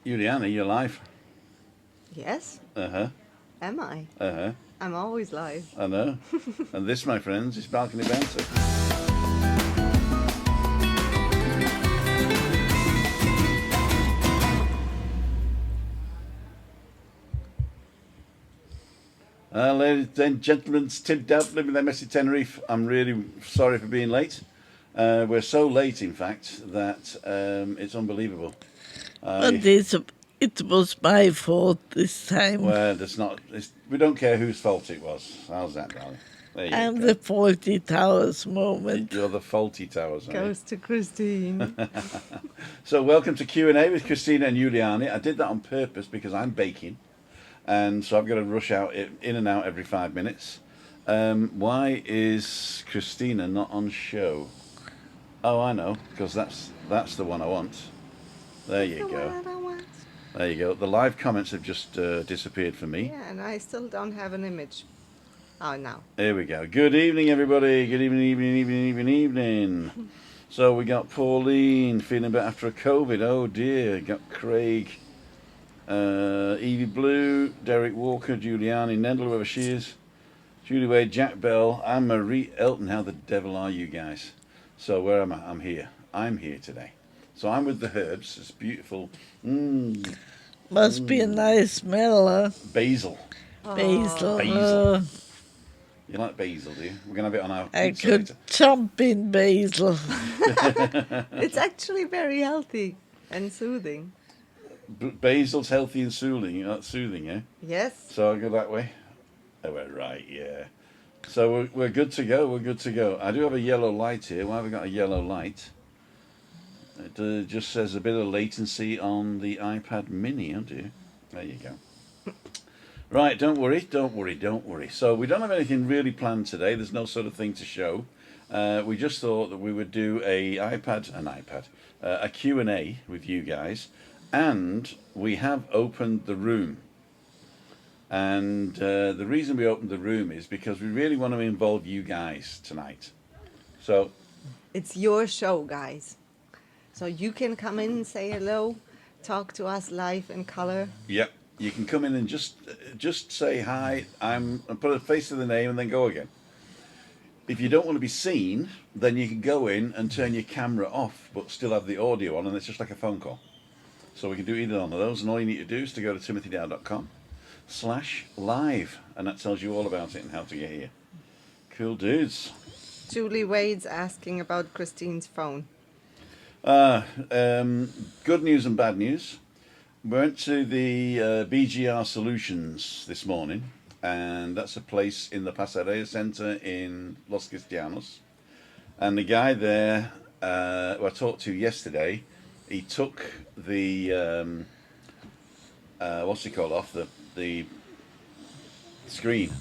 Juliana, you're live. Yes, Uh-huh. am I? Uh-huh. I'm always live. I know. And this, my friends, is Balcony Banter. Ladies and gentlemen, it's Tim Dowd, living in MSC Tenerife. I'm really sorry for being late. We're so late, in fact, that it's unbelievable. But it was my fault this time. Well, we don't care whose fault it was. How's that, darling? There you I'm go. the Faulty Towers moment. You're the faulty towers, aren't you? Goes to Christine. So welcome to Q&A with Christina and Juliani. I did that on purpose because I'm baking, and so I've got to rush out in and out every 5 minutes. Why is Christina not on show? Oh, I know, because that's the one I want. There you go. There you go. The live comments have just disappeared for me. Yeah, and I still don't have an image. Oh, now. Here we go. Good evening, everybody. Good evening. So we got Pauline feeling better after a COVID. Oh dear. Got Craig, Evie Blue, Derek Walker, Juliani, Nendel, whoever she is, Julie Wade, Jack Bell, and Marie Elton. How the devil are you guys? So where am I? I'm here. I'm here today. So I'm with the herbs. It's beautiful. Must be a nice smell, huh? Basil. Basil. Basil. You like basil, do you? We're going to have it on our I pizza could later. jump in basil. It's actually very healthy and soothing. Basil's healthy and soothing, eh? Yes. So I'll go that way. Oh, we're right, yeah. So we're good to go. We're good to go. I do have a yellow light here. Why have we got a yellow light? It just says a bit of latency on the iPad Mini, oh dear. There you go. Right, don't worry. So we don't have anything really planned today. There's no sort of thing to show. We just thought that we would do a Q&A with you guys. And we have opened the room. And the reason we opened the room is because we really want to involve you guys tonight. So It's your show, guys. So you can come in and say hello, talk to us live in color. yep, you can come in and just say hi, and put a face to the name and then go again. If you don't want to be seen, then you can go in and turn your camera off but still have the audio on, and it's just like a phone call. So we can do either one of those, and all you need to do is to go to timothydow.com/live, and that tells you all about it and how to get here. Cool dudes. Julie Wade's asking about Christine's phone. Good news and bad news. We went to the BGR Solutions this morning, and that's a place in the Pasarela Center in Los Cristianos. And the guy there, who I talked to yesterday, he took the what's it called off the screen.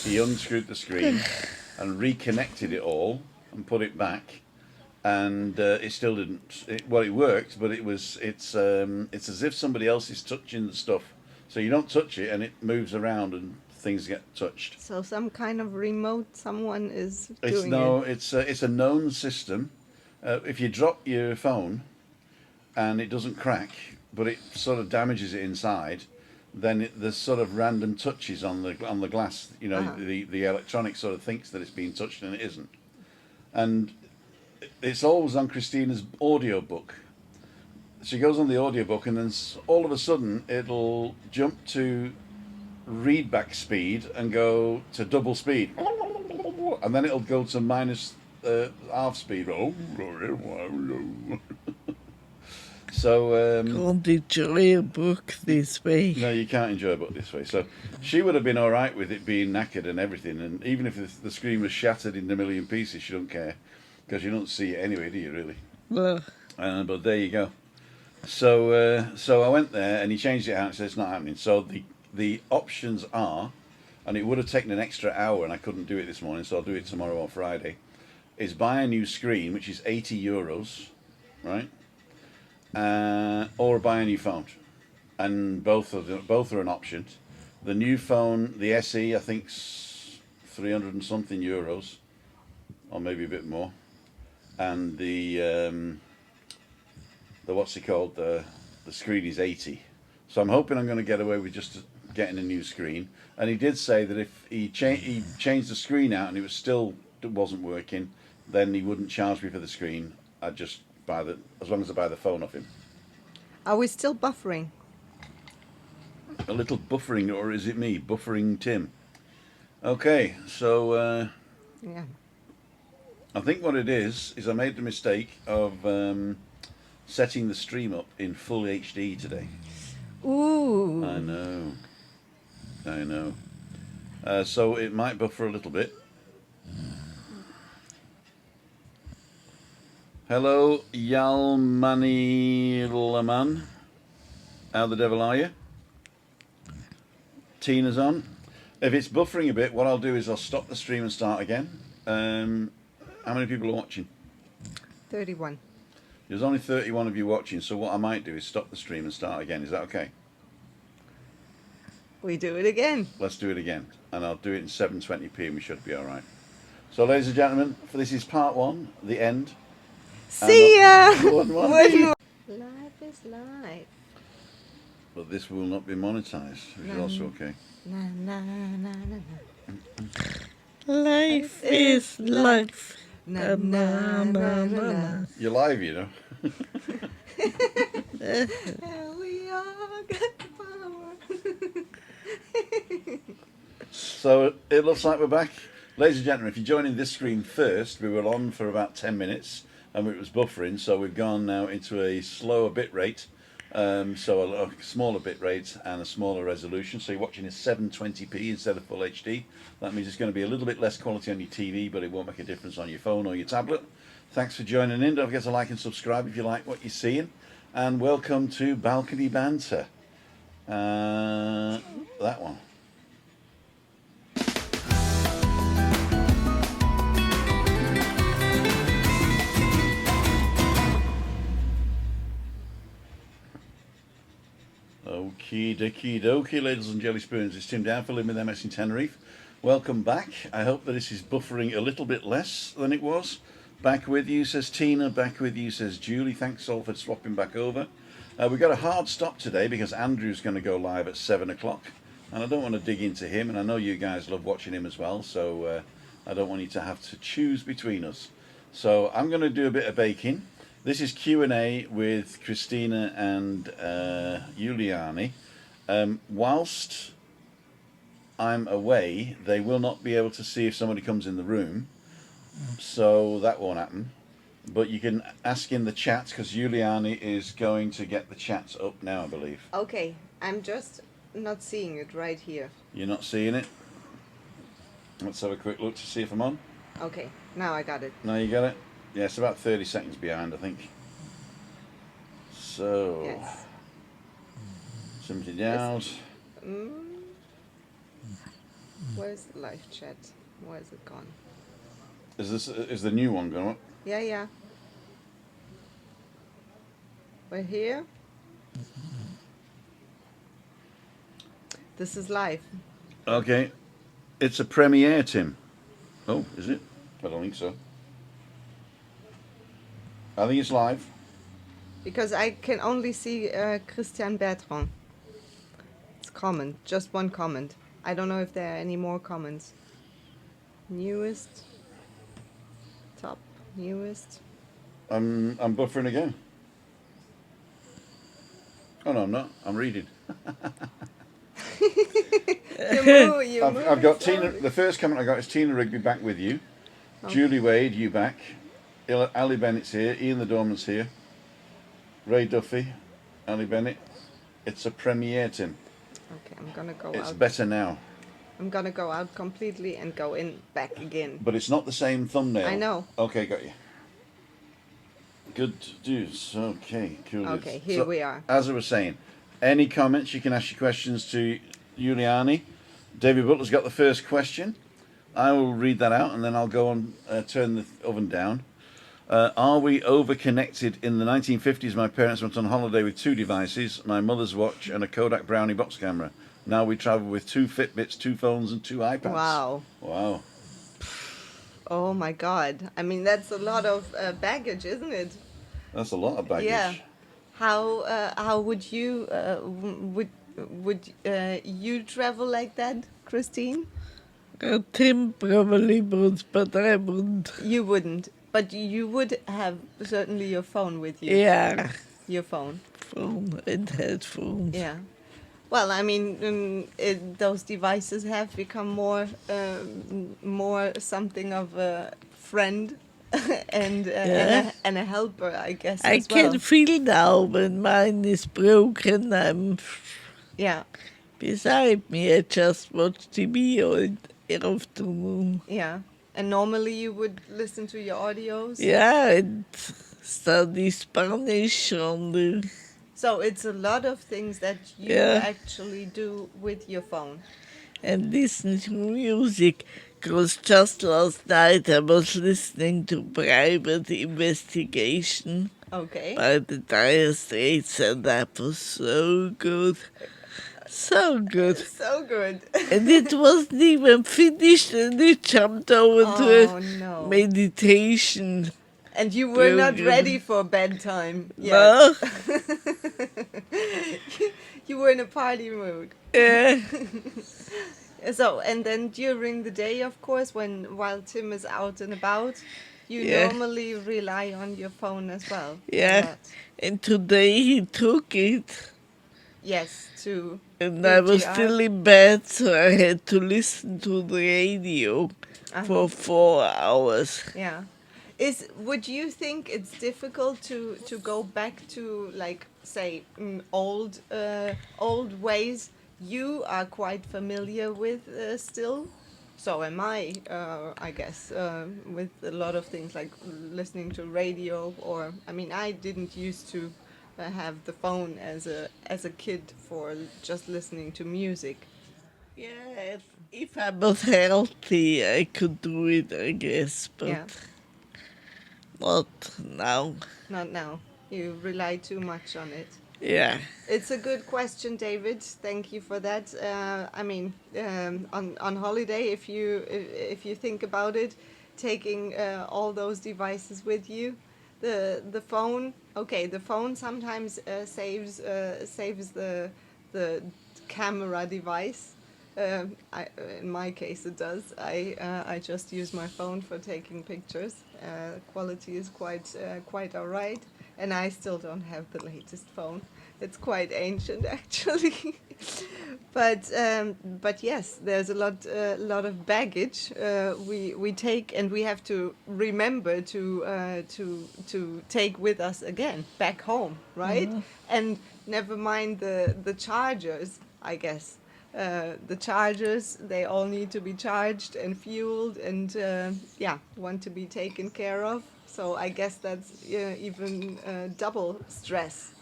He unscrewed the screen and reconnected it all and put it back. And it still didn't. It worked, but it's as if somebody else is touching the stuff. So you don't touch it, and it moves around, and things get touched. So some kind of remote, someone is doing it. It's a known system. If you drop your phone, and it doesn't crack, but it sort of damages it inside, then there's sort of random touches on the glass. You know, the electronic sort of thinks that it's being touched, and it isn't. And it's always on Christina's audio book. She goes on the audio book, and then all of a sudden it'll jump to readback speed and go to double speed, and then it'll go to minus half speed. So Can't enjoy a book this way. no, you can't enjoy a book this way. So she would have been all right with it being knackered and everything, and even if the screen was shattered into a million pieces, she don't care, because you don't see it anyway, do you really? No. But there you go. So I went there, and he changed it out and said it's not happening. So the options are, and it would have taken an extra hour, and I couldn't do it this morning, so I'll do it tomorrow or Friday, is buy a new screen, which is €80, right? Or buy a new phone, and both are an option. The new phone, the SE, I think's 300 and something euros, or maybe a bit more, and the what's it called, the screen is 80. So I'm hoping I'm going to get away with just getting a new screen. And he did say that if he changed the screen out and it wasn't working, then he wouldn't charge me for the screen. I'd just as long as I buy the phone off him. Are we still buffering? A little buffering, or is it me buffering Tim? Okay, so Yeah. I think what it is I made the mistake of setting the stream up in full HD today. Ooh. I know. So it might buffer a little bit. Hello, Yalmani Laman. How the devil are you? Tina's on. If it's buffering a bit, what I'll do is I'll stop the stream and start again. How many people are watching? 31. There's only 31 of you watching, so what I might do is stop the stream and start again. Is that okay? We do it again. Let's do it again. And I'll do it in 720p and we should be alright. So ladies and gentlemen, this is part one, the end. See ya! Good one. Life is life. But this will not be monetized, which is also okay. Na, na, na, na, na. Life is life. Na, na, na, na, na. You're live, you know. We all got the power. So it looks like we're back. Ladies and gentlemen, if you're joining this screen first, we were on for about 10 minutes and it was buffering, so we've gone now into a slower bit rate. So a smaller bit rate and a smaller resolution. So you're watching in 720p instead of full HD. That means it's going to be a little bit less quality on your TV, but it won't make a difference on your phone or your tablet. Thanks for joining in. Don't forget to like and subscribe if you like what you're seeing. And welcome to Balcony Banter. That one. Okie dokie, ladies and jelly spoons. It's Tim Dowd for LWMST in Tenerife. Welcome back. I hope that this is buffering a little bit less than it was. Back with you, says Tina. Back with you, says Julie. Thanks all for swapping back over. We've got a hard stop today because Andrew's going to go live at 7 o'clock. And I don't want to dig into him. And I know you guys love watching him as well. So I don't want you to have to choose between us. So I'm going to do a bit of baking. This is Q&A with Christina and Giuliani. Whilst I'm away, they will not be able to see if somebody comes in the room, so that won't happen. But you can ask in the chat, because Giuliani is going to get the chats up now, I believe. Okay, I'm just not seeing it right here. You're not seeing it? Let's have a quick look to see if I'm on. Okay, now I got it. Now you got it? Yeah, it's about 30 seconds behind, I think. So, Yes. somebody Dowd. Where's the live chat? Where is it gone? Is the new one going up? Yeah. We're here. This is live. Okay. It's a premiere, Tim. Oh, is it? I don't think so. I think it's live. Because I can only see Christian Bertrand. It's comment, just one comment. I don't know if there are any more comments. Newest. Top. Newest. I'm buffering again. Oh no, I'm not. I'm reading. I've got Tina. The first comment I got is Tina Rigby back with you. Oh. Julie Wade, you back. Ali Bennett's here. Ian the Doorman's here. Ray Duffy. Ali Bennett. It's a premiere, Tim. Okay, I'm gonna go It's out. better now. I'm gonna go out completely and go in back again. But it's not the same thumbnail. I know. Okay, got you. Good dudes. Okay, cool. Okay, dudes. here we are. As I was saying, any comments, you can ask your questions to Giuliani. David Butler's got the first question. I will read that out and then I'll go on, turn the oven down. Are we over-connected? In the 1950s, my parents went on holiday with 2 devices, my mother's watch and a Kodak Brownie box camera. Now we travel with 2 Fitbits, 2 phones and 2 iPads. Wow. Wow. Oh my God. I mean, that's a lot of baggage, isn't it? That's a lot of baggage. Yeah. how would you you travel like that, Christine? Tim probably would, but I wouldn't. You wouldn't, but you would have certainly your phone with you. Yeah, Your phone. phone and headphones. Yeah. Well, I mean, those devices have become more something of a friend Yeah. and a helper, I guess, I as well. can feel now when mine is broken. I'm Yeah, beside me. I just watch TV all afternoon. yeah. And normally you would listen to your audios. Yeah, and study Spanish on the. So it's a lot of things that you Yeah, actually do with your phone. and listen to music. Because just last night I was listening to Private Investigation Okay. by the Dire Straits, and that was so good. So good. So good. And it wasn't even finished, and it jumped over to Oh a no. meditation And you were not program. ready for bedtime yet. No? You were in a party mood. Yeah. So, and then during the day, of course, while Tim is out and about, you Yeah. normally rely on your phone as well. A Yeah. lot. And today he took it, Yes, to and I was VGR. still in bed, so I had to listen to the radio for 4 hours. Yeah. Would you think it's difficult to go back to, like, say, old ways you are quite familiar with still? So am I guess, with a lot of things like listening to radio, or I mean, I didn't used to have the phone as a kid for just listening to music. Yeah, if I was healthy, I could do it, I guess, but Yeah, not now. not now. You rely too much on it. Yeah. It's a good question, David. Thank you for that. I mean, on holiday, if you think about it, taking all those devices with you, the phone. Okay, the phone sometimes saves the camera device. In my case, it does. I just use my phone for taking pictures. Quality is quite alright, and I still don't have the latest phone. It's quite ancient, actually. But yes, there's a lot of baggage we take, and we have to remember to take with us again back home, right? And never mind the chargers, I guess. The chargers, they all need to be charged and fueled, and want to be taken care of. So I guess that's even double stress.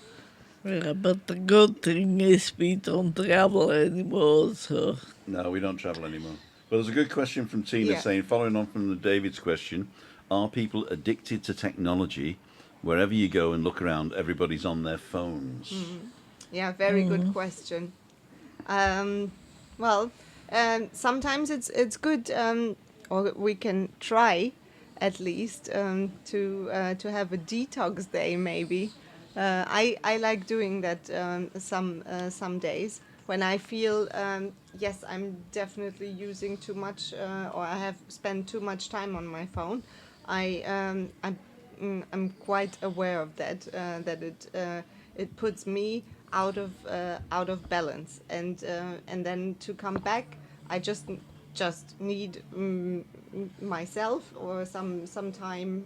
Yeah, but the good thing is we don't travel anymore, so. No, we don't travel anymore. But there's a good question from Tina Yeah. saying, following on from the David's question, are people addicted to technology? Wherever you go and look around, everybody's on their phones. Yeah, very good question. Well, sometimes it's good, or we can try, at least, to have a detox day. Maybe I like doing that some days when I feel yes, I'm definitely using too much, or I have spent too much time on my phone. I'm quite aware of that, that it puts me out of balance, and then to come back, I just need myself, or some time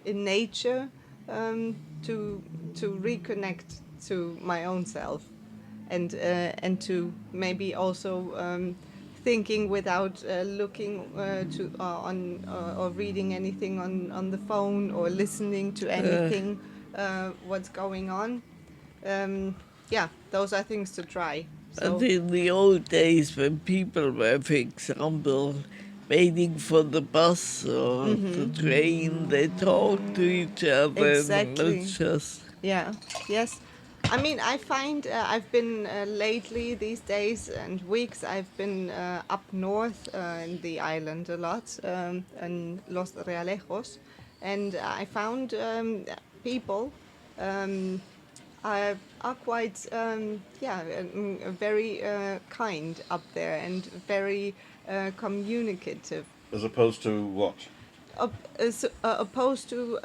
in nature, to reconnect to my own self, and to maybe also thinking without looking to on or reading anything on the phone, or listening to anything what's going on. Yeah, those are things to try. But So in the old days, when people were, for example, waiting for the bus or the train, they talked to each other. Exactly. And just. yeah, yes. I mean, I find I've been lately, these days and weeks, I've been up north in the island a lot, in Los Realejos, and I found people um, are quite very kind up there and very communicative. As opposed to what? Opposed to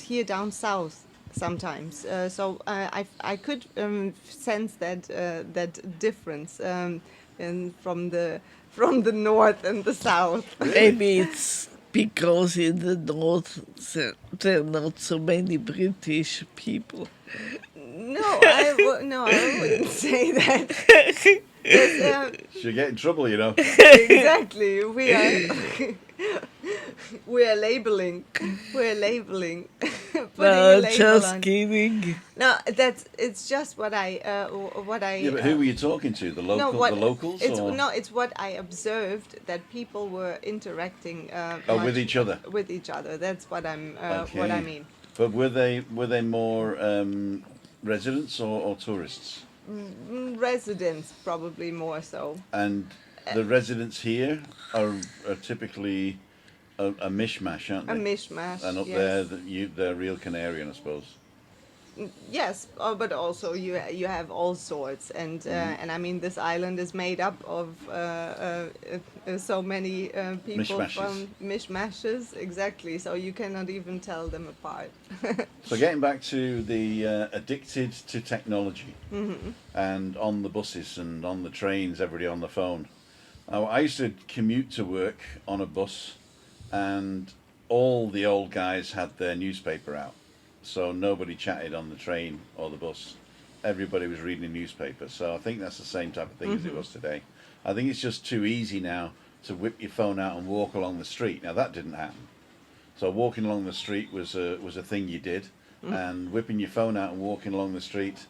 here down south sometimes. I could sense that difference from the north and the south. Maybe it's because in the north there are not so many British people. No, I wouldn't say that. Yes, She'll get in trouble, you know. exactly. We are labeling. We're labeling. Putting a No, label just on. kidding. No, it's just what I Yeah, but who were you talking to? The locals? It's Or? no, it's what I observed that people were interacting. Oh, with much each other. With each other. That's what Okay. what I mean. But were they more residents or tourists? Residents probably more so. And the residents here are typically a mishmash, aren't A they? mishmash. And up yes. there, they're real Canarian, I suppose. Yes, but also you have all sorts, and I mean this island is made up of so many people Mishmashes. from mishmashes, exactly. So you cannot even tell them apart. So getting back to the addicted to technology, and on the buses and on the trains, everybody on the phone. I used to commute to work on a bus, and all the old guys had their newspaper out. So nobody chatted on the train or the bus. Everybody was reading a newspaper. So I think that's the same type of thing as it was today. I think it's just too easy now to whip your phone out and walk along the street. Now that didn't happen. So walking along the street was a thing you did, and whipping your phone out and walking along the street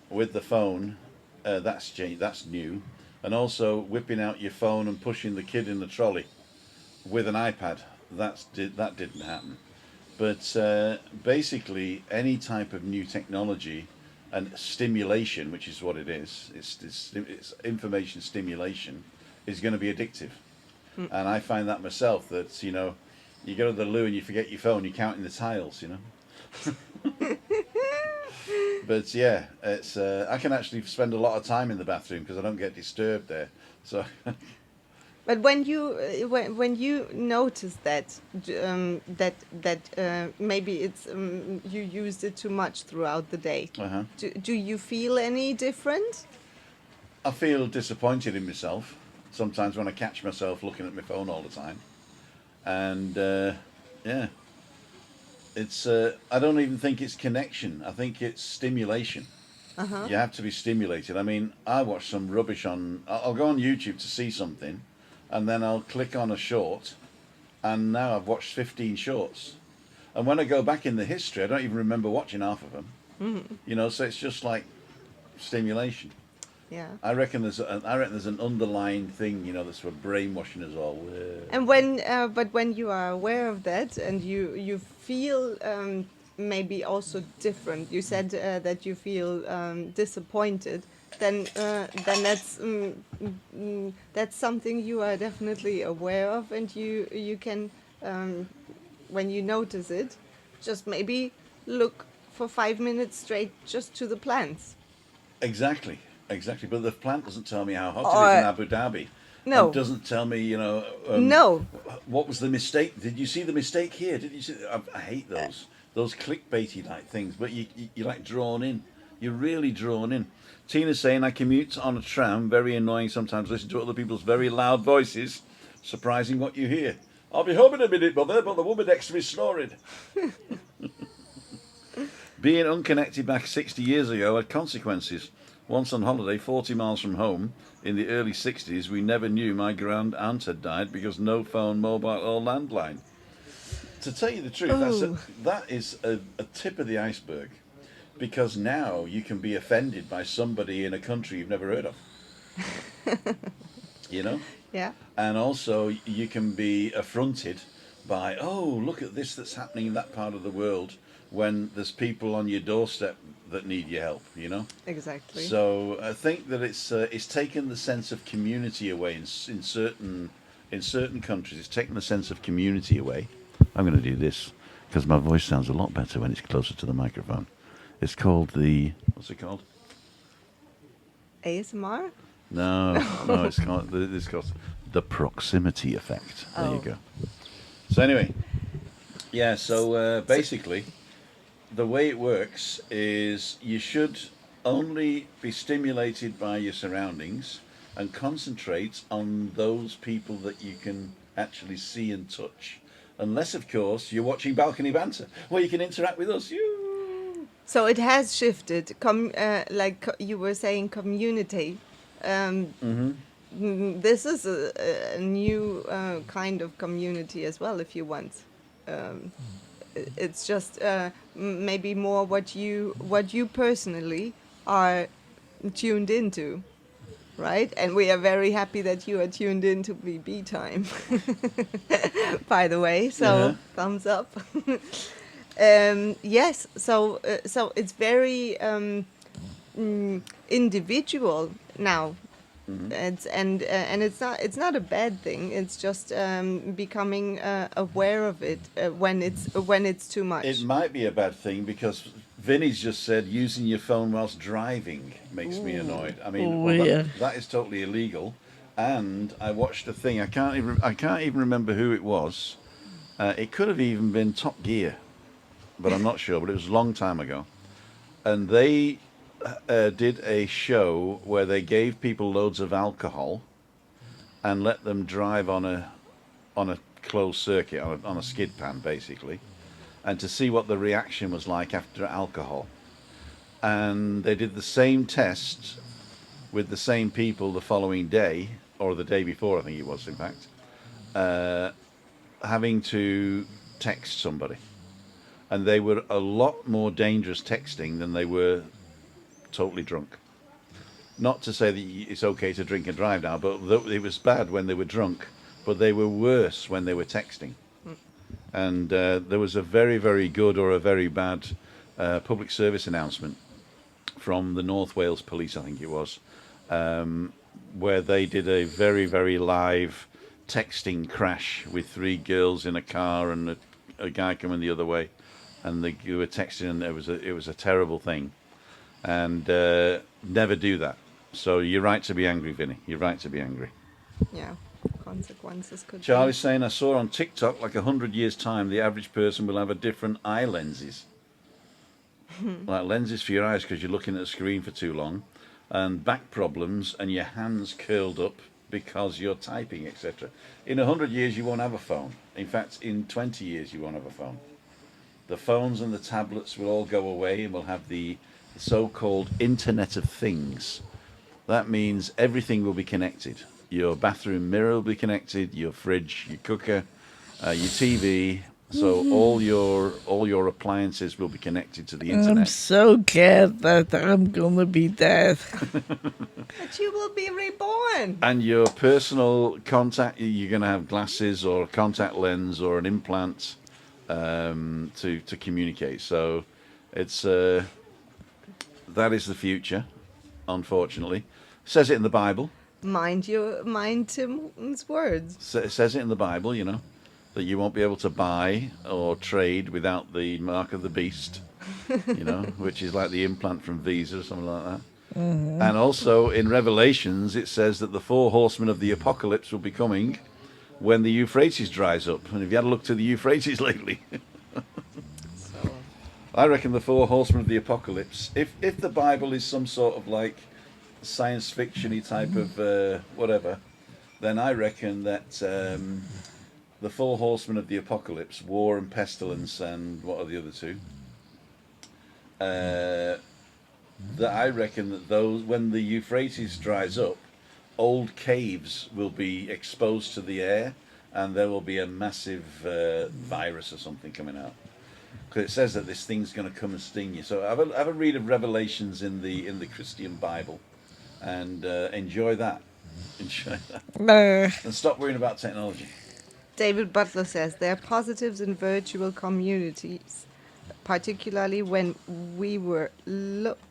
with the phone, that's new. And also whipping out your phone and pushing the kid in the trolley with an iPad, that didn't happen. But basically, any type of new technology and stimulation, which is what it is, it's information stimulation, is going to be addictive. And I find that myself, that, you know, you go to the loo and you forget your phone, you're counting the tiles, you know. But yeah, it's I can actually spend a lot of time in the bathroom because I don't get disturbed there. So. But when you notice that maybe it's you used it too much throughout the day, do you feel any different? I feel disappointed in myself sometimes when I catch myself looking at my phone all the time, and yeah, it's I don't even think it's connection. I think it's stimulation. You have to be stimulated. I mean, I watch some rubbish on. I'll go on YouTube to see something, and then I'll click on a short, and now I've watched 15 shorts. And when I go back in the history, I don't even remember watching half of them. You know, so it's just like stimulation. Yeah. I reckon there's an underlying thing, you know, that's for brainwashing us all. And but when you are aware of that and you feel maybe also different. You said that you feel disappointed. Then that's something you are definitely aware of, and you can when you notice it, just maybe look for 5 minutes straight just to the plants. Exactly. But the plant doesn't tell me how hot it is in Abu Dhabi. No. It doesn't tell me, you know. No. What was the mistake? Did you see the mistake here? Did you see? I hate those clickbaity like things. But you're like drawn in. You're really drawn in. Tina's saying, I commute on a tram. Very annoying sometimes. Listen to other people's very loud voices. Surprising what you hear. I'll be home in a minute, mother, but the woman next to me is snoring. Being unconnected back 60 years ago had consequences. Once on holiday, 40 miles from home, in the early 60s, we never knew my grand aunt had died because no phone, mobile or landline. To tell you the truth, that is a tip of the iceberg, because now you can be offended by somebody in a country you've never heard of. You know? Yeah. And also you can be affronted by, oh, look at this that's happening in that part of the world, when there's people on your doorstep that need your help, you know? Exactly. So I think that it's taken the sense of community away in certain countries. It's taken the sense of community away. I'm going to do this. because my voice sounds a lot better when it's closer to the microphone. It's called the, what's it called? ASMR? No, no, it's called the proximity effect. There you Oh. go. So anyway, yeah. So basically, the way it works is you should only be stimulated by your surroundings and concentrate on those people that you can actually see and touch. Unless, of course, you're watching Balcony Banter, where you can interact with us. So it has shifted. You were saying, community. This is a new kind of community as well, if you want. It's just maybe more what you personally are tuned into, right? And we are very happy that you are tuned into BB time. By the way, so thumbs up. Yes, so it's very individual now. It's not a bad thing. It's just becoming aware of it when it's too much. It might be a bad thing because Vinny's just said using your phone whilst driving makes me annoyed. I mean, that is totally illegal. And I watched a thing. I can't even remember who it was. It could have even been Top Gear, but I'm not sure. But it was a long time ago, and they did a show where they gave people loads of alcohol and let them drive on a closed circuit on a skid pan basically, and to see what the reaction was like after alcohol. And they did the same test with the same people the following day, or the day before, I think it was, in fact, having to text somebody, and they were a lot more dangerous texting than they were totally drunk. Not to say that it's okay to drink and drive now, but it was bad when they were drunk, but they were worse when they were texting. And there was a very, very good or a very bad public service announcement from the North Wales Police, I think it was, where they did a very, very live texting crash with 3 girls in a car and a guy coming the other way, and they were texting, and it was a terrible thing. And never do that. So you're right to be angry, Vinny. You're right to be angry. Yeah, consequences could. Charlie's saying, I saw on TikTok, like 100 years' time, the average person will have a different eye lenses. Like lenses for your eyes because you're looking at a screen for too long, and back problems, and your hands curled up because you're typing, etc. In 100 years, you won't have a phone. In fact, in 20 years, you won't have a phone. The phones and the tablets will all go away, and we'll have the so-called Internet of Things. That means everything will be connected. Your bathroom mirror will be connected, your fridge, your cooker, your TV. So all your appliances will be connected to the internet. I'm so glad that I'm gonna be dead. But you will be reborn. And your personal contact, you're going to have glasses or a contact lens or an implant to communicate. So it's that is the future, unfortunately. It says it in the Bible. Mind Tim's words. It says it in the Bible, you know, that you won't be able to buy or trade without the mark of the beast, you know, which is like the implant from Visa or something like that. Mm-hmm. And also in Revelations, it says that the 4 horsemen of the apocalypse will be coming when the Euphrates dries up. And have you had a look to the Euphrates lately? I reckon the 4 horsemen of the apocalypse, if the Bible is some sort of like science fiction-y type of whatever, then I reckon that the 4 horsemen of the apocalypse, war and pestilence, and what are the other 2? That I reckon that those, when the Euphrates dries up, old caves will be exposed to the air, and there will be a massive virus or something coming out. Because it says that this thing's going to come and sting you. So have a read of Revelations in the Christian Bible, and enjoy that. Enjoy that. And stop worrying about technology. David Butler says there are positives in virtual communities, particularly when we looked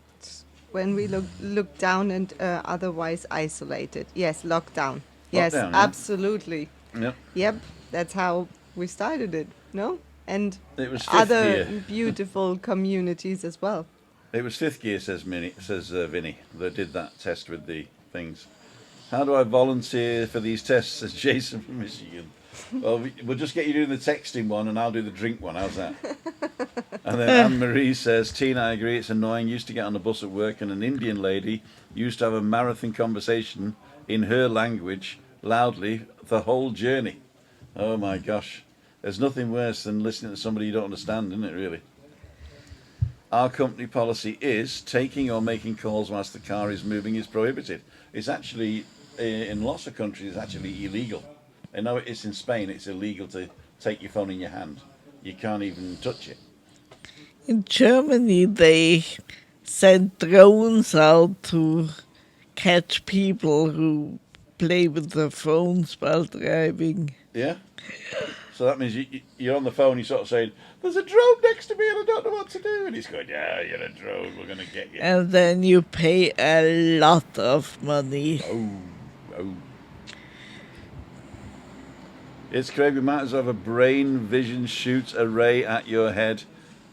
down and otherwise isolated. Yes, lockdown. Yes, Lockdown, yeah. Absolutely. Yep. Yep, that's how we started it. No? and It was fifth other gear. beautiful communities as well. It was fifth gear, says Vinny, that did that test with the things. How do I volunteer for these tests, says Jason from Michigan. Well, we'll just get you doing the texting one and I'll do the drink one. How's that? And then Anne-Marie says, Tina, I agree, it's annoying. Used to get on the bus at work and an Indian lady used to have a marathon conversation in her language loudly the whole journey. Oh my gosh. There's nothing worse than listening to somebody you don't understand, isn't it, really? Our company policy is taking or making calls whilst the car is moving is prohibited. It's actually, in lots of countries, it's actually illegal. I know it's in Spain, it's illegal to take your phone in your hand. You can't even touch it. In Germany, they send drones out to catch people who play with their phones while driving. Yeah? So that means you're on the phone, you're sort of saying, there's a drone next to me and I don't know what to do. And he's going, yeah, you're a drone, we're going to get you. And then you pay a lot of money. Oh. It's Craig, we might as well have a brain vision shoot array at your head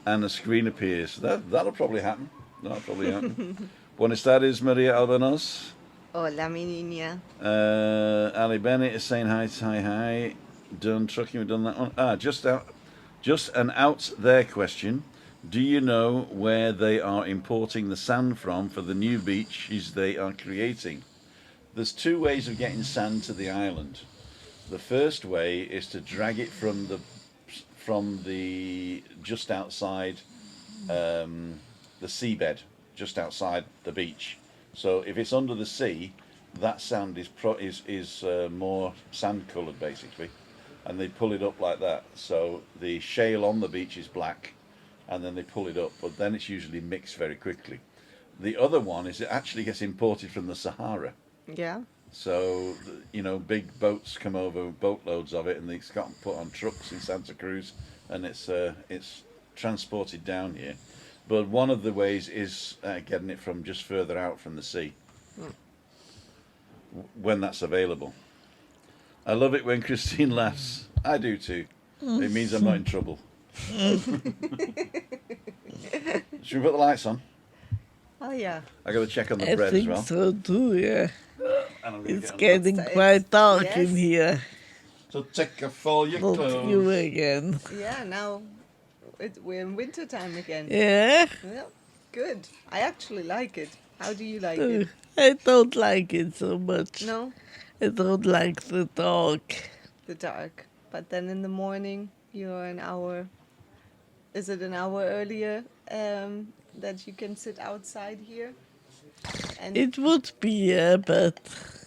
and a screen appears. That'll probably happen. Buenas tardes, Maria Albanos. Hola, mi niña. Ali Bennett is saying hi. Done trucking, we've done that one. Just an out there question. Do you know where they are importing the sand from for the new beaches they are creating? There's two ways of getting sand to the island. The first way is to drag it from the just outside the seabed, just outside the beach. So if it's under the sea, that sand is more sand coloured basically, and they pull it up like that. So the shale on the beach is black, and then they pull it up, but then it's usually mixed very quickly. The other one is it actually gets imported from the Sahara. Yeah. So, big boats come over, boatloads of it, and it's got put on trucks in Santa Cruz, and it's transported down here. But one of the ways is getting it from just further out from the sea, when that's available. I love it when Christine laughs. I do too. It means I'm not in trouble. Should we put the lights on? Oh, yeah. I got to check on the I bread as think well. so too, yeah. And I'm gonna It's get getting It's- quite dark yes. in here. So take off all your Not clothes. you again. Yeah, now we're in winter time again. Yeah? Yeah, good. I actually like it. How do you like No, it? I don't like it so much. No, I don't like the dark. the dark. But then in the morning, you're an hour. Is it an hour earlier that you can sit outside here? And It would be, yeah, but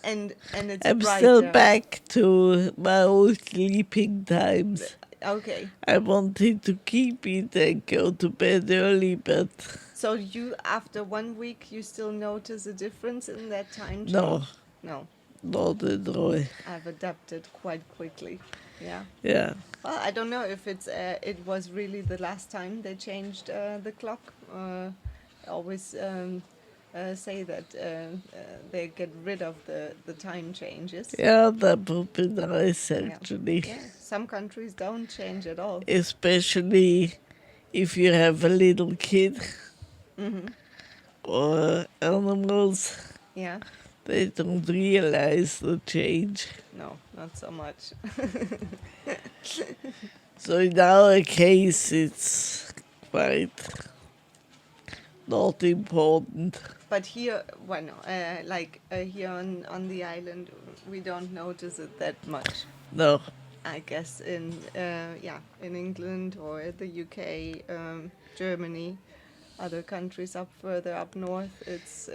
and it's I'm brighter. still back to my old sleeping times. Okay. I wanted to keep it and go to bed early, but So you, after 1 week, you still notice a difference in that time change? no, No. not at all. I've adapted quite quickly. Yeah. Yeah. Well, I don't know if it was really the last time they changed the clock. I always say that they get rid of the time changes. Yeah, that would be nice, actually. Yeah. Some countries don't change at all. Especially if you have a little kid or animals, Yeah. they don't realize the change. No, not so much. So in our case, it's quite not important. But here, here on the island, we don't notice it that much. No, I guess in England or the UK, Germany, other countries further up north, it's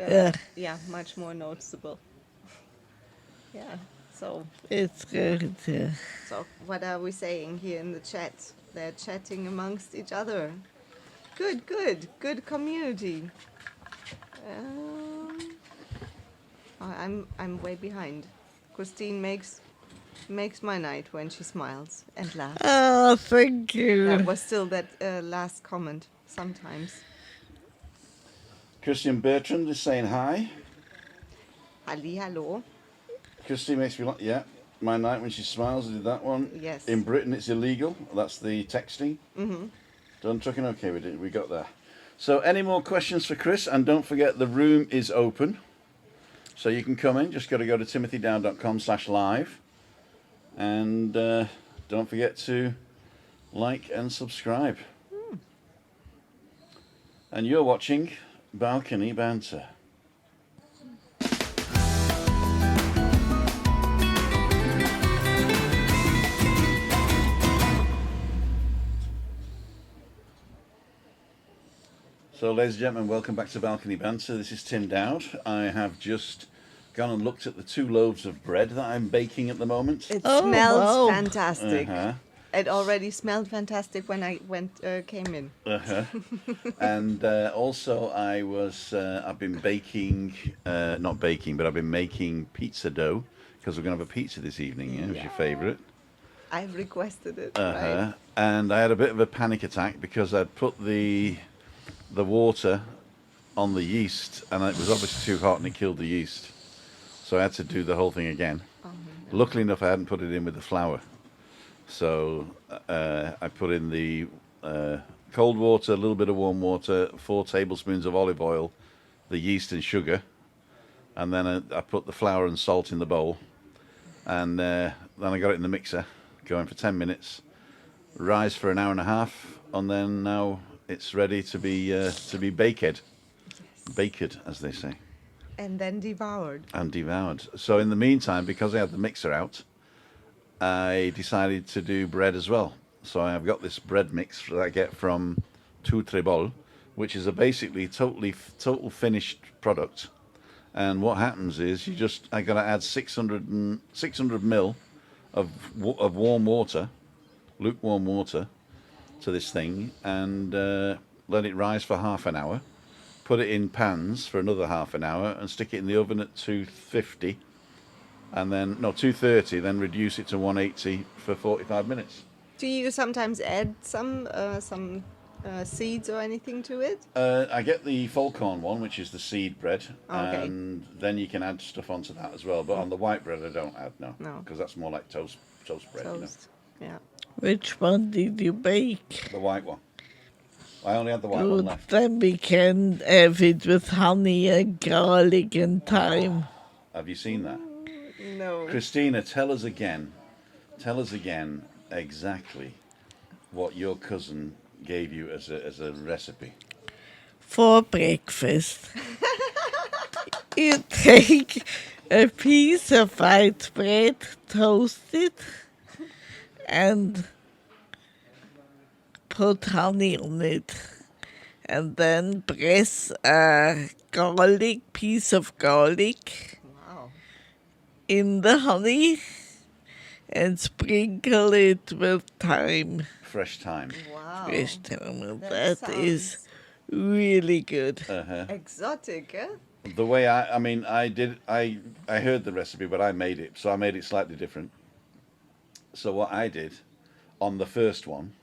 much more noticeable. Yeah. So it's good. Yeah. so what are we saying here in the chat? They're chatting amongst each other. Good community. I'm way behind. Christine makes my night when she smiles and laughs. Oh, thank you. That was still that last comment. Sometimes. Christian Bertrand is saying hi. Halli, hallo. Christine makes me laugh. Yeah, My Night When She Smiles, I did that one. Yes. In Britain, it's illegal. That's the texting. Mm-hmm. Done trucking? Okay, we got there. So any more questions for Chris? And don't forget, the room is open. So you can come in. Just got to go to timothydowd.com/live. And don't forget to like and subscribe. And you're watching Balcony Banter. So, ladies and gentlemen, welcome back to Balcony Banter. This is Tim Dowd. I have just gone and looked at the 2 loaves of bread that I'm baking at the moment. It Oh, smells wow. fantastic. Uh-huh. It already smelled fantastic when I came in. Uh-huh. And also I've been baking, not baking, but I've been making pizza dough because we're going to have a pizza this evening. Yeah, it was your favourite. I requested it. Uh-huh. Right. And I had a bit of a panic attack because I'd put the water on the yeast and it was obviously too hot and it killed the yeast. So I had to do the whole thing again. Oh, no. Luckily enough, I hadn't put it in with the flour. So I put in the cold water, a little bit of warm water, 4 tablespoons of olive oil, the yeast and sugar, and then I put the flour and salt in the bowl, and then I got it in the mixer, going for 10 minutes, rise for an hour and a half, and then now it's ready to be baked, baked as they say, And then devoured. and devoured. So in the meantime, because I had the mixer out, I decided to do bread as well. So I've got this bread mix that I get from Tout Trebol, which is a basically total finished product. And what happens is I got to add 600 ml of warm water, lukewarm water, to this thing, and let it rise for half an hour. Put it in pans for another half an hour and stick it in the oven at 250. And then, 230, then reduce it to 180 for 45 minutes. Do you sometimes add some seeds or anything to it? I get the Falcorn one, which is the seed bread, Okay. and then you can add stuff onto that as well. But on the white bread, I don't add, No. because that's more like toast bread. Toast. Yeah. Which one did you bake? The white one. I only had the white one Good. left. Then we can have it with honey and garlic and thyme. Have you seen that? No. Christina, tell us again exactly what your cousin gave you as a recipe. For breakfast, you take a piece of white bread, toast it, and put honey on it. And then press a piece of garlic Wow. in the honey and sprinkle it with thyme. Fresh thyme. Wow. Fresh thyme. That That is sounds really good. Uh-huh. exotic, eh? The way I heard the recipe, but I made it, so I made it slightly different. So what I did on the first one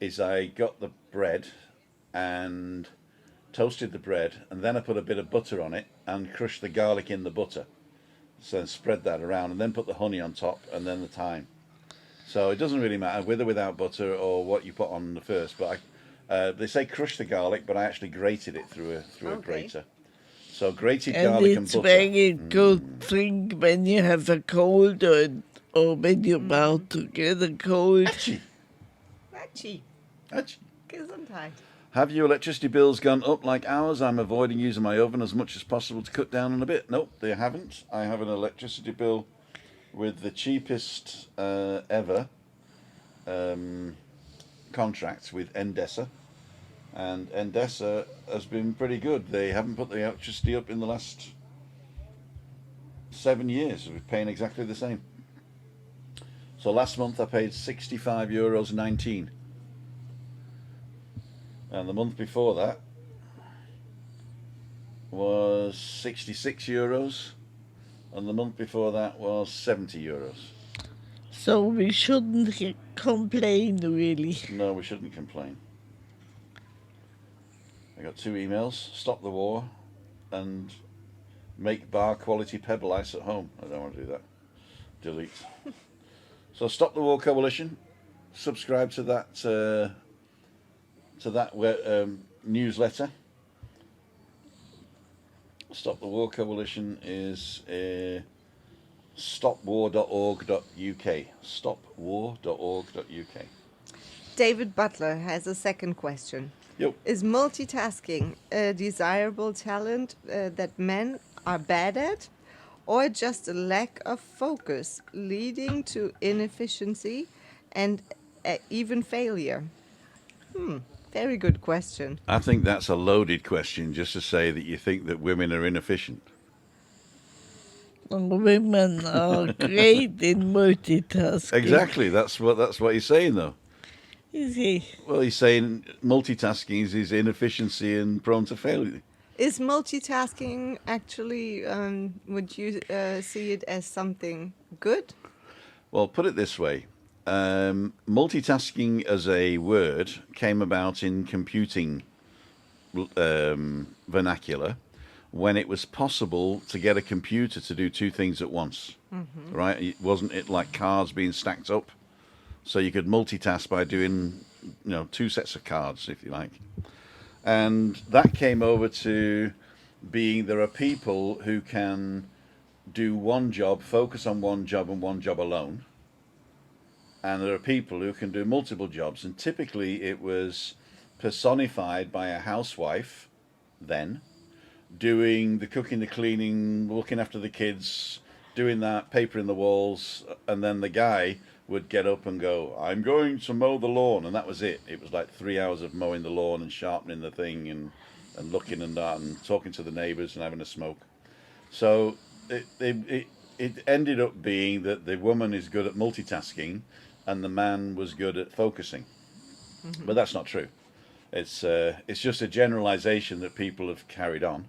is I got the bread and toasted the bread, and then I put a bit of butter on it and crushed the garlic in the butter. So spread that around, and then put the honey on top, and then the thyme. So it doesn't really matter with or without butter or what you put on the first. But they say crush the garlic, but I actually grated it through a Okay. grater. So grated And garlic and it's butter. very good drink when you have a cold or when you're about to get a cold. Achie. Achie. Achie. Gesundheit. Have your electricity bills gone up like ours? I'm avoiding using my oven as much as possible to cut down on a bit. Nope, they haven't. I have an electricity bill with the cheapest ever contract with Endesa. And Endesa has been pretty good. They haven't put the electricity up in the last 7 years. We're paying exactly the same. So last month I paid €65.19. And the month before that was €66. And the month before that was €70. So we shouldn't complain, really. No, we shouldn't complain. I got 2 emails: stop the war and make bar quality pebble ice at home. I don't want to do that. delete. So Stop the War Coalition. Subscribe to that newsletter. Stop the War Coalition is stopwar.org.uk. Stopwar.org.uk. David Butler has a second question. Yo. Is multitasking a desirable talent that men are bad at, or just a lack of focus leading to inefficiency and even failure? Very good question. I think that's a loaded question just to say that you think that women are inefficient. Women are great in multitasking. Exactly. That's what he's saying, though. Is he? Well, he's saying multitasking is inefficiency and prone to failure. Is multitasking actually, would you see it as something good? Well, put it this way. Multitasking as a word came about in computing vernacular when it was possible to get a computer to do two things at once. Mm-hmm. Right? It wasn't it like cards being stacked up, so you could multitask by doing two sets of cards, if you like. And that came over to being there are people who can do one job, focus on one job and one job alone. And there are people who can do multiple jobs. And typically it was personified by a housewife then, doing the cooking, the cleaning, looking after the kids, doing that, papering the walls. And then the guy would get up and go, I'm going to mow the lawn. And that was it. It was like 3 hours of mowing the lawn and sharpening the thing and looking and that and talking to the neighbours and having a smoke. So it ended up being that the woman is good at multitasking and the man was good at focusing. Mm-hmm. But that's not true. It's just a generalization that people have carried on.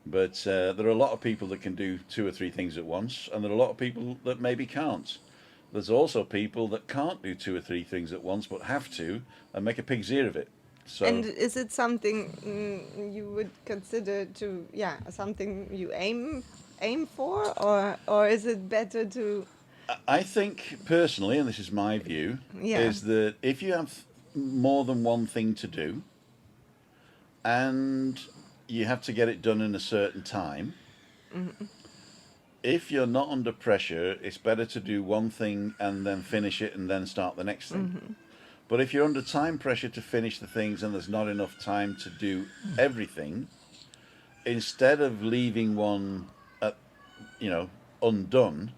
But there are a lot of people that can do two or three things at once, and there are a lot of people that maybe can't. There's also people that can't do two or three things at once, but have to, and make a pig's ear of it. So, and is it something you would consider to, something you aim for, or is it better to? I think personally, and this is my view, is that if you have more than one thing to do, and you have to get it done in a certain time, mm-hmm. If you're not under pressure, it's better to do one thing and then finish it and then start the next thing. Mm-hmm. But if you're under time pressure to finish the things and there's not enough time to do everything, instead of leaving one undone,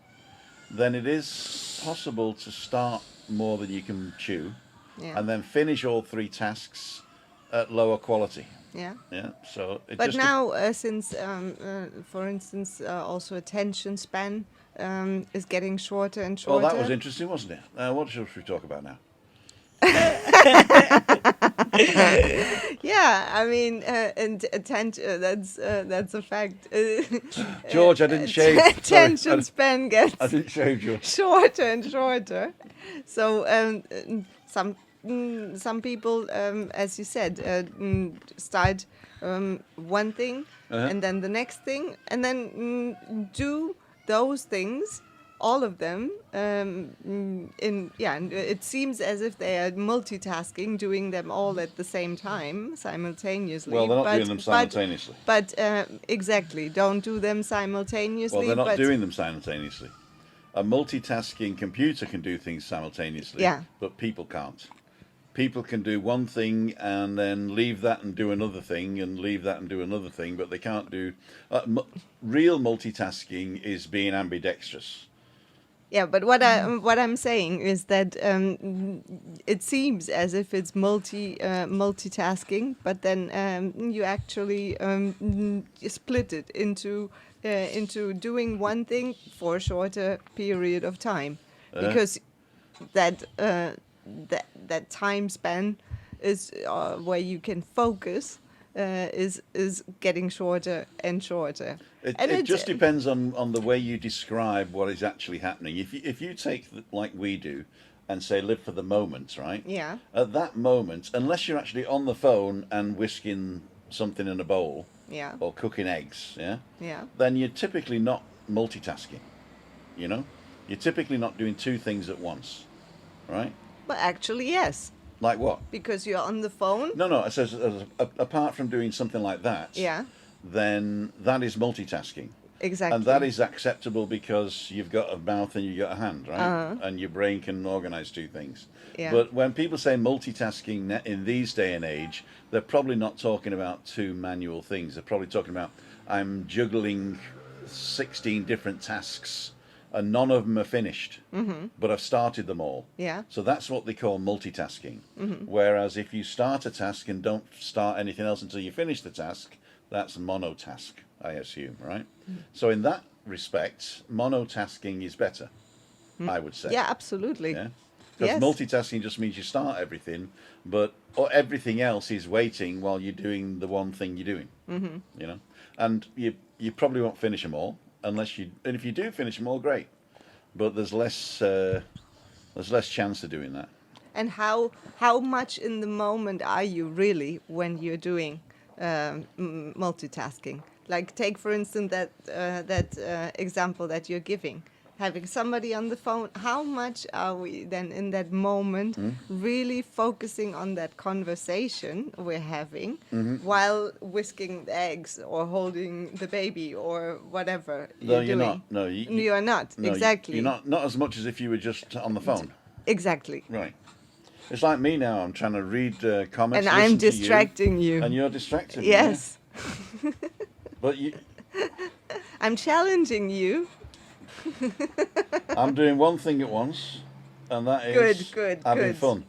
then it is possible to start more than you can chew, and then finish all three tasks at lower quality. Yeah. Yeah. So. But now, since, for instance, also attention span is getting shorter and shorter. Well, that was interesting, wasn't it? What should we talk about now? Yeah, I mean, and attention. That's a fact. George, I didn't shave. Attention span gets. I didn't shave, George. Shorter and shorter. So some people, as you said, start one thing and then the next thing, and then do those things, all of them. And it seems as if they are multitasking, doing them all at the same time, simultaneously. Well, they're not doing them simultaneously. But exactly, don't do them simultaneously. Well, they're not doing them simultaneously. A multitasking computer can do things simultaneously, but people can't. People can do one thing and then leave that and do another thing and leave that and do another thing, but they can't do... real multitasking is being ambidextrous. Yeah, but what I'm saying is that it seems as if it's multitasking, but then you actually split it into doing one thing for a shorter period of time, because that time span is where you can focus is getting shorter and shorter. It just depends on the way you describe what is actually happening. If you take, like we do, and say live for the moment, right? Yeah. At that moment, unless you're actually on the phone and whisking something in a bowl, or cooking eggs, then you're typically not multitasking, You're typically not doing two things at once, right? But actually, yes, Like what? because you're on the phone. No. It says apart from doing something like that, Yeah, then that is multitasking. exactly. And that is acceptable because you've got a mouth and you've got a hand, right? Uh-huh. And your brain can organize two things. Yeah. But when people say multitasking in these day and age, they're probably not talking about two manual things. They're probably talking about I'm juggling 16 different tasks and none of them are finished, but I've started them all. Yeah. So that's what they call multitasking. Whereas if you start a task and don't start anything else until you finish the task, that's monotask, I assume, right? So in that respect, monotasking is better, I would say. Yeah, absolutely. Yeah. Because Yes. multitasking just means you start everything, but everything else is waiting while you're doing the one thing you're doing. You know, and you probably won't finish them all unless you. And if you do finish them all, great. But there's less chance of doing that. And how much in the moment are you really when you're doing multitasking? Like take for instance that example that you're giving, having somebody on the phone. How much are we then in that moment really focusing on that conversation we're having while whisking the eggs or holding the baby or whatever No, you're you're doing? not. No, You are not. no, Exactly. You're not as much as if you were just on the phone. Exactly. Right. It's like me now. I'm trying to read comments. And I'm listen to distracting you. and you're distracting me. Yes. Yeah? But I'm challenging you. I'm doing one thing at once, and that is Good, having good. fun.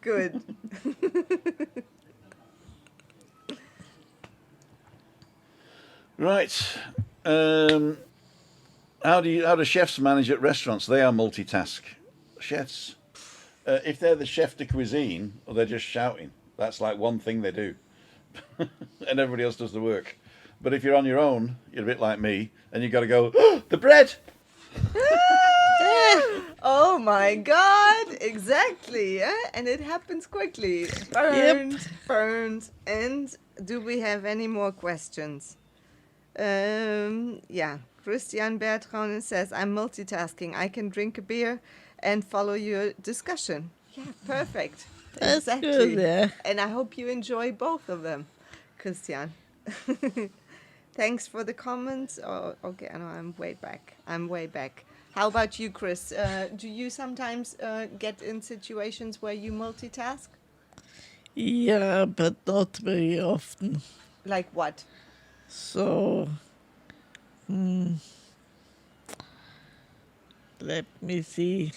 Good. Right. How do chefs manage at restaurants? They are multitask. Chefs, if they're the chef de cuisine, or they're just shouting, that's like one thing they do, and everybody else does the work. But if you're on your own, you're a bit like me, and you've got to go, oh, the bread! Oh my God! Exactly. And it happens quickly. Burned. And do we have any more questions? Yeah. Christian Bertrand says, I'm multitasking. I can drink a beer and follow your discussion. Yeah, perfect. That's exactly. good, yeah. And I hope you enjoy both of them, Christian. Thanks for the comments. Oh, okay, no, I'm way back. How about you, Chris? Do you sometimes get in situations where you multitask? Yeah, but not very often. Like what? So, let me see.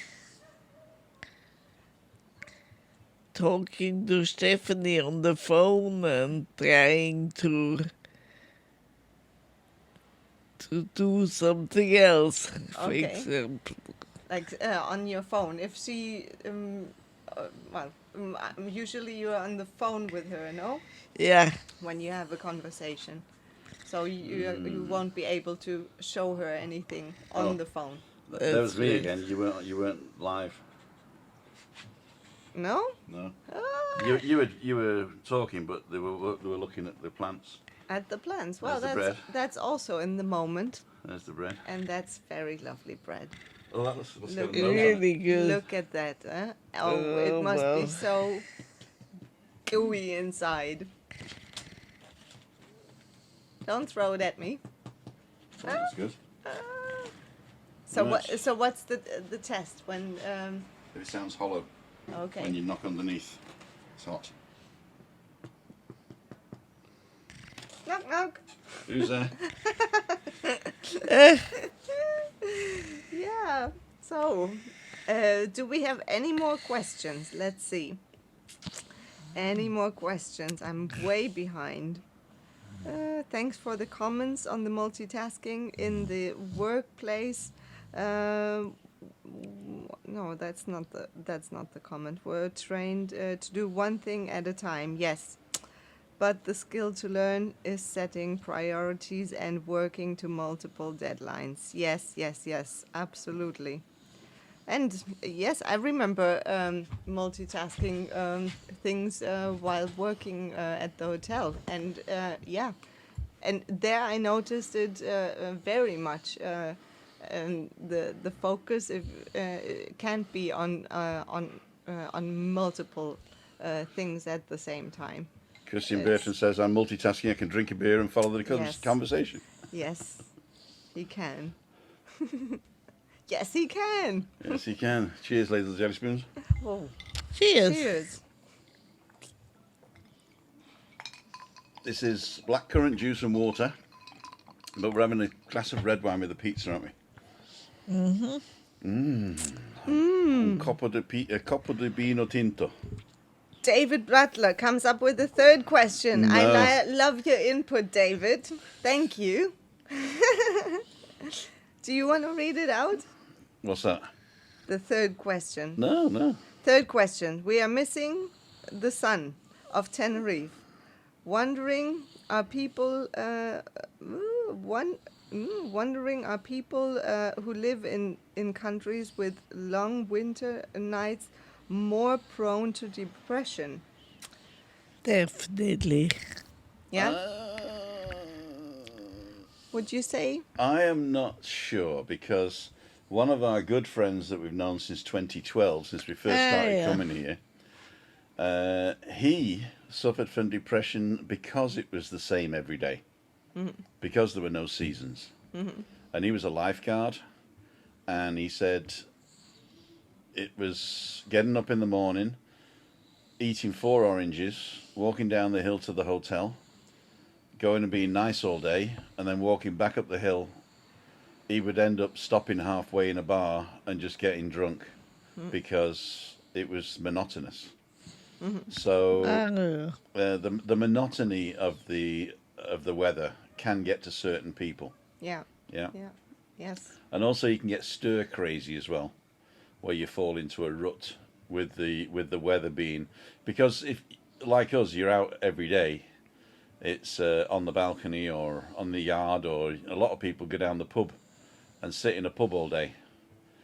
Talking to Stephanie on the phone and trying to do something else, for Okay. example. Like on your phone. If she, usually you're on the phone with her, no? Yeah, When you have a conversation. So you won't be able to show her anything on Oh. the phone. That was me right. again. You weren't live. No? No. Ah, You were talking, but they were looking at the plants. at the plants. Well, There's the bread. that's also in the moment. There's the bread. And that's very lovely bread. Oh, that looks Look, Really good. Look at that. Oh, it Oh, must be wow. so gooey inside. Don't throw it at me. That's good. So Right. what's the test when? It sounds hollow Okay. when you knock underneath. It's hot. Knock knock. Who's there? Yeah. So, do we have any more questions? Let's see. Any more questions? I'm way behind. Thanks for the comments on the multitasking in the workplace. No, that's not the comment. We're trained to do one thing at a time. Yes. But the skill to learn is setting priorities and working to multiple deadlines. Yes, absolutely. And yes, I remember multitasking things while working at the hotel. And yeah, and there I noticed it very much the focus can't be on multiple things at the same time. Christian It's- Bertrand says, I'm multitasking, I can drink a beer and follow the Yes. conversation. Yes, he can. Yes, he can. Yes, he can. Cheers, ladies and jelly spoons. Oh, Cheers. cheers. This is blackcurrant juice and water, but we're having a glass of red wine with the pizza, aren't we? Un coppo di vino tinto. David Butler comes up with the third question. No. I love your input, David. Thank you. Do you want to read it out? What's that? The third question. No. Third question. We are missing the sun of Tenerife. Wondering are people who live in countries with long winter nights more prone to depression? Definitely. Yeah. Would you say? I am not sure, because one of our good friends that we've known since 2012, since we first started yeah. coming here, he suffered from depression because it was the same every day, because there were no seasons. And he was a lifeguard, and he said it was getting up in the morning, eating 4 oranges, walking down the hill to the hotel, going and being nice all day, and then walking back up the hill. He would end up stopping halfway in a bar and just getting drunk because it was monotonous. So the monotony of the weather can get to certain people. Yeah. Yeah. Yeah. Yes. And also you can get stir crazy as well, where you fall into a rut with the weather being, because if, like us, you're out every day, it's on the balcony or on the yard, or a lot of people go down the pub and sit in a pub all day.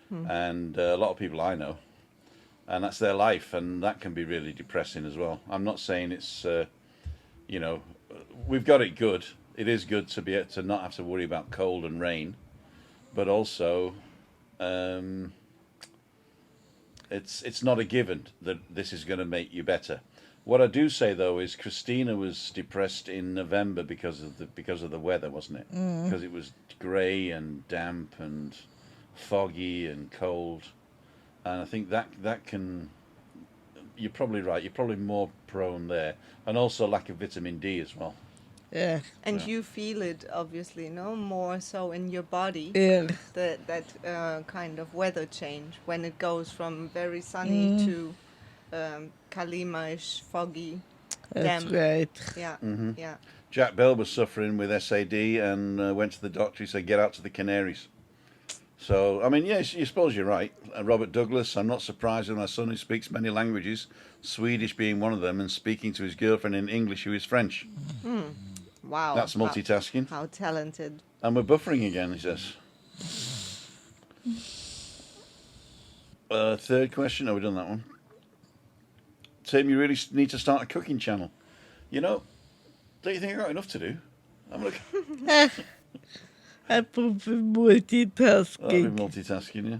And a lot of people I know, and that's their life, and that can be really depressing as well. I'm not saying it's we've got it good. It is good to be able to not have to worry about cold and rain, but also it's not a given that this is going to make you better. What I do say though is Christina was depressed in November because of the weather, wasn't it? Because it was grey and damp and foggy and cold, and I think that can. You're probably right. You're probably more prone there, and also lack of vitamin D as well. Yeah. And Yeah. you feel it, obviously, no? More so in your body. Yeah. That kind of weather change when it goes from very sunny to kalima-ish, foggy, That's damp. right. Yeah, yeah. Jack Bell was suffering with SAD and went to the doctor. He said, "Get out to the Canaries." So, I mean, yes, you suppose you're right. Robert Douglas, I'm not surprised with my son who speaks many languages, Swedish being one of them, and speaking to his girlfriend in English who is French. Wow. That's multitasking. How talented. And we're buffering again, he says. Third question. Oh, we've done that one. Tim, you really need to start a cooking channel. You know, don't you think I've got enough to do? I'm look. I prefer I'll be multitasking. multitasking, yeah.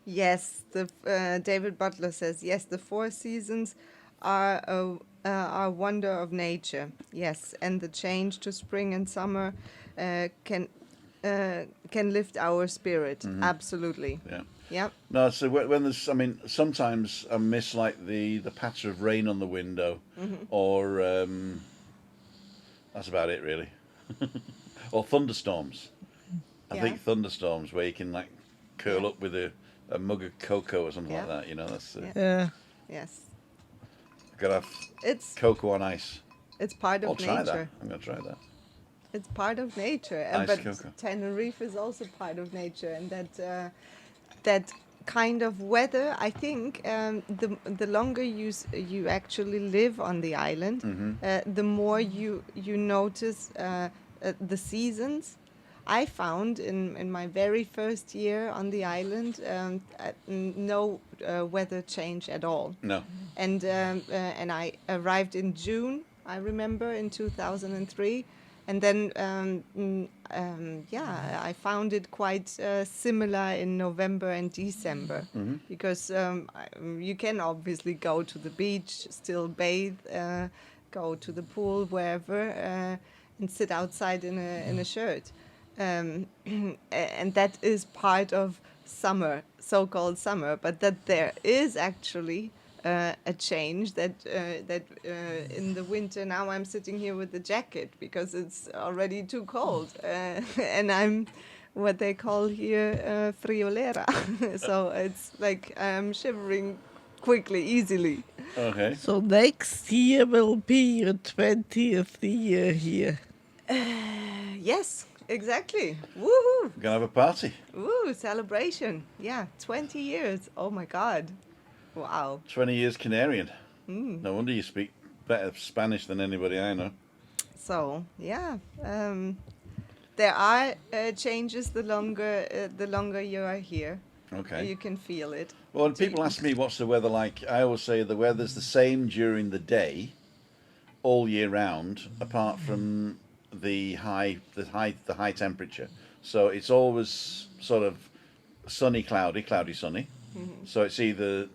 Yes, David Butler says, yes, the 4 seasons are a wonder of nature. Yes, and the change to spring and summer can lift our spirit. Absolutely. Yeah. Yeah. No, so when there's, I mean, sometimes I miss like the patter of rain on the window, or that's about it really, or thunderstorms. I Yeah. think thunderstorms where you can like curl up with a mug of cocoa or something like Yeah. that. You know, that's Yeah. Yeah. Yes. gotta have It's cocoa on ice. part of I'll try nature. that. I'm gonna try that. It's part of nature, Ice but cocoa. Tenerife is also part of nature, and that kind of weather. I think the longer you actually live on the island, the more you notice the seasons. I found in my very first year on the island no weather change at all. No. And I arrived in June, I remember, in 2003, And then, yeah, I found it quite similar in November and December because you can obviously go to the beach, still bathe, go to the pool, wherever, and sit outside in a shirt. And that is part of summer, so-called summer, but that there is actually a change that in the winter now I'm sitting here with the jacket because it's already too cold, and I'm what they call here friolera. So it's like I'm shivering quickly, easily. Okay. So next year will be your 20th year here. Yes, exactly. Woohoo! We're gonna have a party. Woo! Celebration. Yeah, 20 years. Oh my God. Wow. 20 years Canarian. No wonder you speak better Spanish than anybody I know. So yeah, there are changes the longer you are here. Okay. You can feel it. Well, when people ask me what's the weather like, I always say the weather's the same during the day, all year round, apart from the high temperature. So it's always sort of sunny, cloudy, sunny. So it's either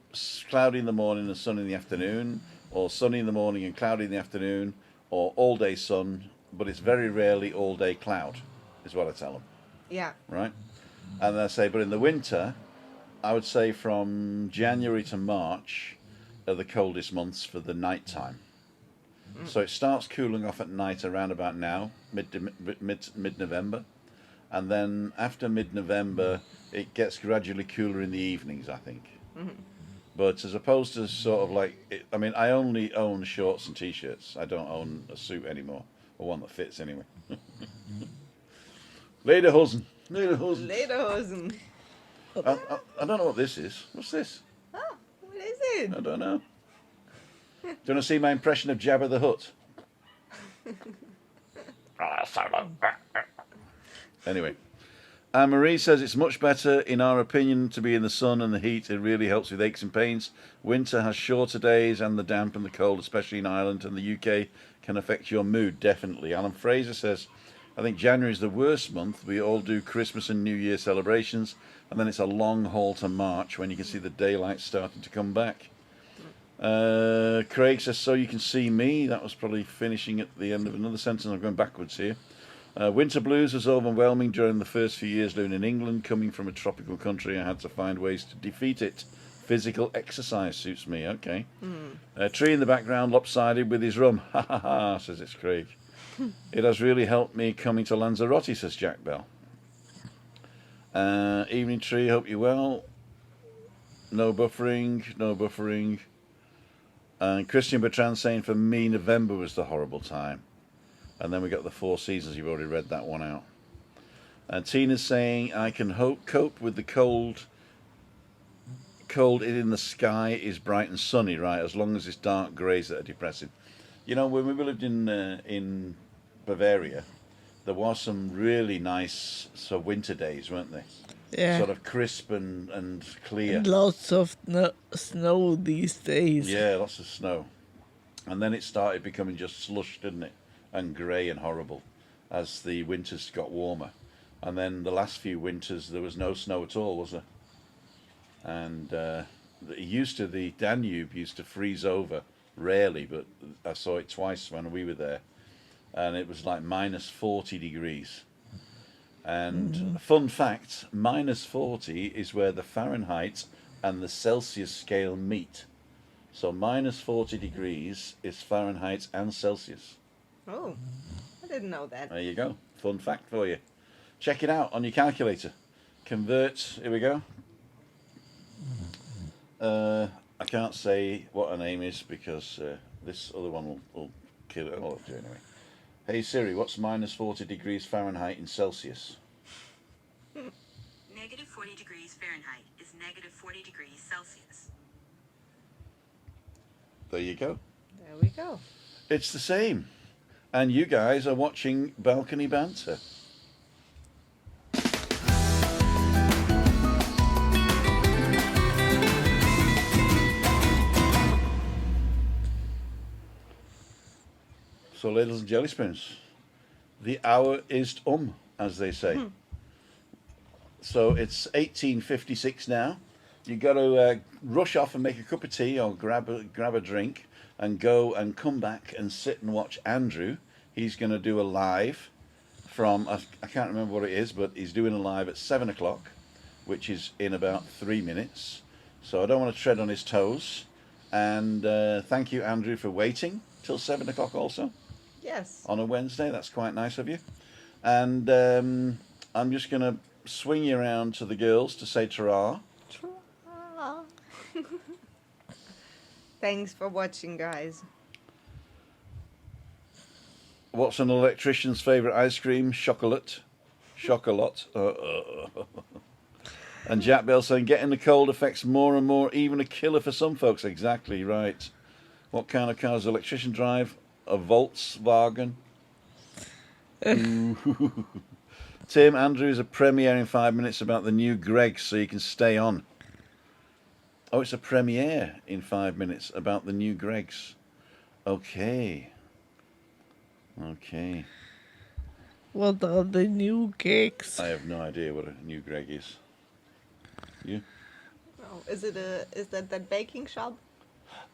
cloudy in the morning and sunny in the afternoon, or sunny in the morning and cloudy in the afternoon, or all day sun. But it's very rarely all day cloud, is what I tell them. Yeah. Right? And I say, but in the winter, I would say from January to March are the coldest months for the night time. So it starts cooling off at night around about now, mid-November. And then after mid-November, it gets gradually cooler in the evenings, I think. But as opposed to sort of like, I mean, I only own shorts and T-shirts. I don't own a suit anymore, or one that fits anyway. Lederhosen. Lederhosen. I don't know what this is. What's this? Oh, what is it? I don't know. Do you want to see my impression of Jabba the Hutt? Anyway, Anne-Marie says it's much better, in our opinion, to be in the sun and the heat. It really helps with aches and pains. Winter has shorter days, and the damp and the cold, especially in Ireland and the UK, can affect your mood, definitely. Alan Fraser says, I think January is the worst month. We all do Christmas and New Year celebrations, and then it's a long haul to March when you can see the daylight starting to come back. Craig says, so you can see me. That was probably finishing at the end of another sentence. I'm going backwards here. Winter blues was overwhelming during the first few years living in England. Coming from a tropical country, I had to find ways to defeat it. Physical exercise suits me. Okay. Tree in the background, lopsided with his rum. Ha ha ha, says it's Craig. It has really helped me coming to Lanzarote, says Jack Bell. Evening Tree, hope you're well. No buffering. And Christian Bertrand saying, for me, November was the horrible time. And then we got the Four Seasons. You've already read that one out. And Tina's saying, I can cope with the cold. Cold in the sky is bright and sunny, right? As long as it's dark greys that are depressing. You know, when we lived in Bavaria, there was some really nice winter days, weren't there? Yeah. Sort of crisp and clear. And lots of snow these days. Yeah, lots of snow. And then it started becoming just slush, didn't it? And grey and horrible as the winters got warmer. And then the last few winters there was no snow at all, was there? And the Danube used to freeze over, rarely, but I saw it twice when we were there. And it was like minus 40 degrees. And fun fact, minus 40 is where the Fahrenheit and the Celsius scale meet. So minus 40 degrees is Fahrenheit and Celsius. Oh, I didn't know that. There you go. Fun fact for you. Check it out on your calculator. Convert. Here we go. I can't say what her name is because this other one will kill it. I'll do it anyway. Hey Siri, what's minus 40 degrees Fahrenheit in Celsius? Negative 40 degrees Fahrenheit is negative 40 degrees Celsius. There you go. There we go. It's the same. And you guys are watching Balcony Banter. So, ladles and jelly spoons, The hour is as they say. So it's 18:56 now. You got to rush off and make a cup of tea or grab a drink and go and come back and sit and watch Andrew. He's going to do a live from, I can't remember what it is, but he's doing a live at 7 o'clock, which is in about 3 minutes. So I don't want to tread on his toes. And thank you, Andrew, for waiting till 7 o'clock also Yes. on a Wednesday. That's quite nice of you. And I'm just going to swing you around to the girls to say ta-ra. Thanks for watching, guys. What's an electrician's favourite ice cream? Chocolate. Chocolate. And Jack Bell saying, getting the cold affects more and more, even a killer for some folks. Exactly right. What kind of car does an electrician drive? A Volkswagen. Tim, Andrews, a premiere in 5 minutes about the new Greg, so you can stay on. Oh, it's a premiere in 5 minutes about the new Gregs. Okay. Okay. What are the new cakes? I have no idea what a new Greg is. You? Oh, is that baking shop?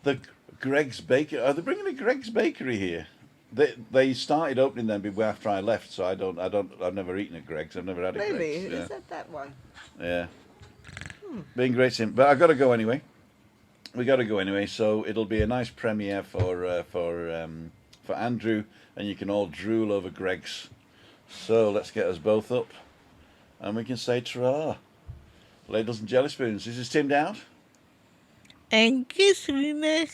The Greg's Bakery. Are they bringing a Greg's Bakery here? They started opening them after I left, so I've never eaten at Greg's. I've never had a Greg's. Really? Yeah. Is that one? Yeah. Being great, Tim. But I've got to go anyway. We got to go anyway, so it'll be a nice premiere for Andrew, and you can all drool over Greg's. So let's get us both up, and we can say ta-ra. Ladles and jelly spoons. This is Tim Dowd. And Christina.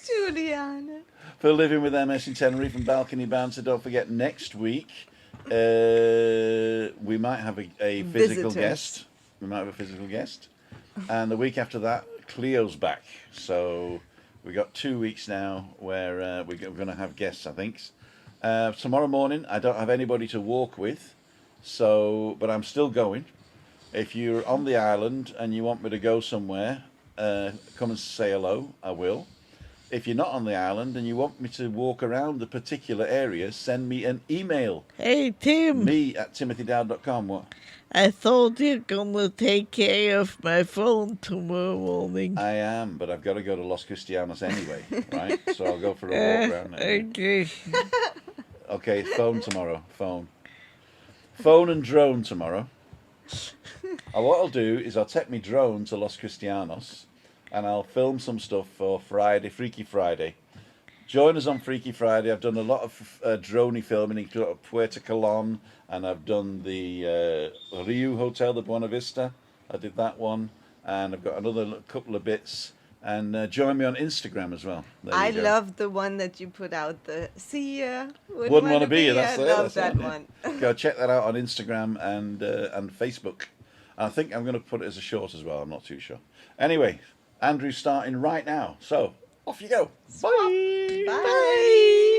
Juliana. For Living with MS in Tenerife and Balcony Banter. Don't forget, next week we might have a physical Visitors. guest. We might have a physical guest. And the week after that, Cleo's back. So we got 2 weeks now where we're going to have guests, I think. Tomorrow morning, I don't have anybody to walk with, but I'm still going. If you're on the island and you want me to go somewhere, come and say hello, I will. If you're not on the island and you want me to walk around the particular area, send me an email. Hey, Tim. me@timothydowd.com. What? I thought you're gonna take care of my phone tomorrow morning. I am, but I've got to go to Los Cristianos anyway, right? So I'll go for a walk around there. Okay. Okay, phone tomorrow. Phone and drone tomorrow. What I'll do is I'll take my drone to Los Cristianos and I'll film some stuff for Friday, Freaky Friday. Join us on Freaky Friday. I've done a lot of droney filming, including Puerto Colón, and I've done the Riu Hotel, the Buena Vista. I did that one, and I've got another couple of bits. And join me on Instagram as well. There you I go. love the one that you put out. The see ya. Wouldn't want to be ya. you. That's I it. love That's that it, one. yeah. Go check that out on Instagram and Facebook. I think I'm going to put it as a short as well. I'm not too sure. Anyway, Andrew's starting right now. So off you go. Bye. Bye.